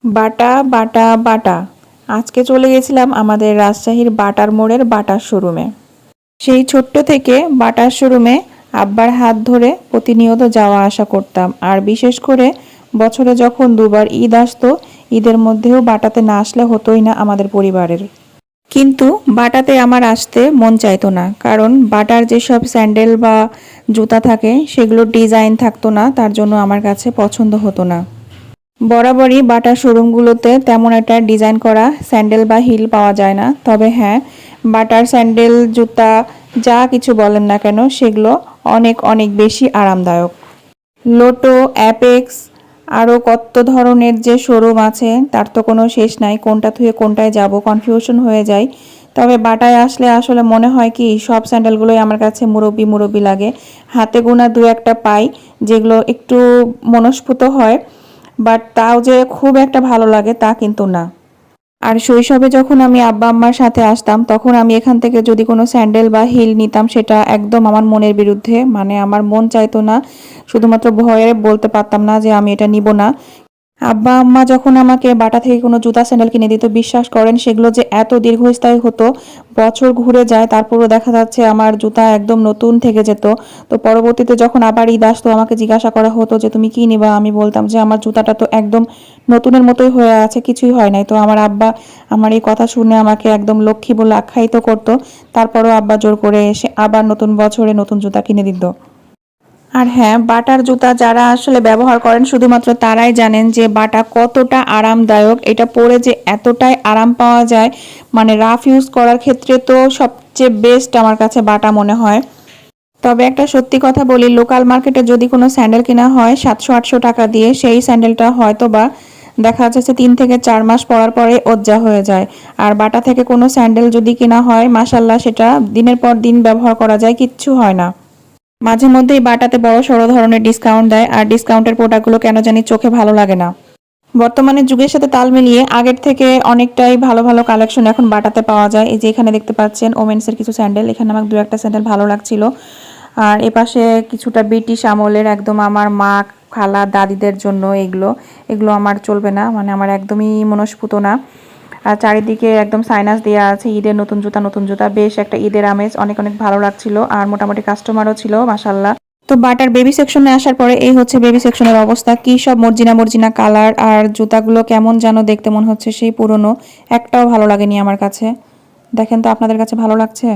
বাটা বাটা বাটা। আজকে চলে গেছিলাম আমাদের রাজশাহীর বাটার মোড়ের বাটার শোরুমে। সেই ছোট্ট থেকে বাটার শোরুমে আব্বার হাত ধরে প্রতিনিয়ত যাওয়া আসা করতাম। আর বিশেষ করে বছরে যখন দুবার ঈদ আসতো, ঈদের মধ্যেও বাটাতে না আসলে হতোই না আমাদের পরিবারের। কিন্তু বাটাতে আমার আসতে মন চাইতো না, কারণ বাটার যেসব স্যান্ডেল বা জুতা থাকে সেগুলোর ডিজাইন থাকতো না, তার জন্য আমার কাছে পছন্দ হতো না। বরাবরই বাটার শোরুমগুলোতে তেমন একটা ডিজাইন করা স্যান্ডেল বা হিল পাওয়া যায় না, তবে হ্যাঁ, বাটার স্যান্ডেল জুতা যা কিছু বলেন না কেন সেগুলো অনেক অনেক বেশি আরামদায়ক। লোটো, অ্যাপেক্স, আরও কত ধরনের যে শোরুম আছে তার তো কোনো শেষ নাই, কোনটা থেকে কোনটায় যাব কনফিউশন হয়ে যায়। তবে বাটায় আসলে আসলে মনে হয় কি সব স্যান্ডেলগুলোই আমার কাছে মুরব্বি মুরব্বি লাগে। হাতে গোনা দু একটা পাই যেগুলো একটু মনস্ফুত হয়, বাট তাও যে খুব একটা ভালো লাগে তা কিন্তু না। আর শৈশবে যখন আমি আব্বা আম্মার সাথে আসতাম তখন আমি এখান থেকে যদি কোনো স্যান্ডেল বা হিল নিতাম সেটা একদম আমার মনের বিরুদ্ধে, মানে আমার মন চাইতো না, শুধুমাত্র ভয়ে বলতে পারতাম না যে আমি এটা নিব না। আব্বা আম্মা যখন আমাকে বাটা থেকে কোনো জুতা স্যান্ডেল কিনে দিত, বিশ্বাস করেন সেগুলো যে এত দীর্ঘস্থায়ী হতো, বছর ঘুরে যায় তারপরও দেখা যাচ্ছে আমার জুতা একদম নতুন থেকে যেত। তো পরবর্তীতে যখন আবার ঈদ আসতো আমাকে জিজ্ঞাসা করা হতো যে তুমি কি নিবা, আমি বলতাম যে আমার জুতাটা তো একদম নতুনের মতোই হয়ে আছে, কিছুই হয় নাই। তো আমার আব্বা আমার এই কথা শুনে আমাকে একদম লক্ষ্মী বলে আখ্যায়িত করতো। তারপরও আব্বা জোর করে এসে আবার নতুন বছরে নতুন জুতা কিনে দিত। আর হ্যাঁ, বাটার জুতা যারা আসলে ব্যবহার করেন শুধুমাত্র তারাই জানেন যে বাটা কতটা আরামদায়ক। এটা পরে যে এতটাই আরাম পাওয়া যায়, মানে রাফ ইউজ করার ক্ষেত্রে তো সবচেয়ে বেস্ট আমার কাছে বাটা মনে হয়। তবে একটা সত্যি কথা বলি, লোকাল মার্কেটে যদি কোনো স্যান্ডেল কেনা হয় 700-800 টাকা দিয়ে, সেই স্যান্ডেলটা হয়তো বা দেখা যাচ্ছে 3 থেকে 4 মাস পরার পরে ওজ্জা হয়ে যায়। আর বাটা থেকে কোনো স্যান্ডেল যদি কেনা হয় মাশাল্লাহ সেটা দিনের পর দিন ব্যবহার করা যায়, কিচ্ছু হয় না। মাঝে মধ্যেই বাটাতে বড় সড়ো ধরনের ডিসকাউন্ট দেয়, আর ডিসকাউন্টের প্রোডাক্টগুলো কেন জানি চোখে ভালো লাগে না। বর্তমানে যুগের সাথে তাল মিলিয়ে আগের থেকে অনেকটাই ভালো ভালো কালেকশন এখন বাটাতে পাওয়া যায়। এই যে এখানে দেখতে পাচ্ছেন ওমেন্সের কিছু স্যান্ডেল, এখানে আমার দু একটা স্যান্ডেল ভালো লাগছিল। আর এপাশে কিছুটা ব্রিটিশ আমলের, একদম আমার মা খালা দাদিদের জন্য এগুলো। এগুলো আমার চলবে না, মানে আমার একদমই মনস্ফুত না। আর চারিদিকে একদম সাইনাস দেওয়া আছে, ঈদের নতুন জুতা নতুন জুতা, বেশ একটা ঈদের আমেজ, অনেক অনেক ভালো লাগছিল। আর মোটামুটি কাস্টমারও ছিল মাশাল্লাহ। তো বাটার বেবি সেকশনে আসার পরে এই হচ্ছে বেবি সেকশনের অবস্থা, কি সব মর্জিনা মর্জিনা কালার, আর জুতাগুলো কেমন যেন দেখতে মনে হচ্ছে সেই পুরনো। একটাও ভালো লাগেনি আমার কাছে। দেখেন তো আপনাদের কাছে ভালো লাগছে?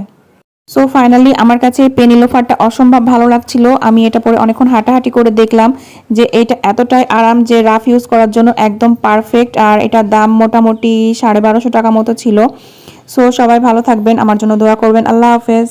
সো ফাইনালি আমার কাছে এই পেনি লোফারটা অসম্ভব ভালো লাগছিল। আমি এটা পরে অনেকক্ষণ হাঁটাহাঁটি করে দেখলাম যে এটা এতটাই আরাম যে রাফ ইউজ করার জন্য একদম পারফেক্ট। আর এটার দাম মোটামুটি 1250 টাকা মতো ছিল। সো সবাই ভালো থাকবেন, আমার জন্য দোয়া করবেন। আল্লাহ হাফেজ।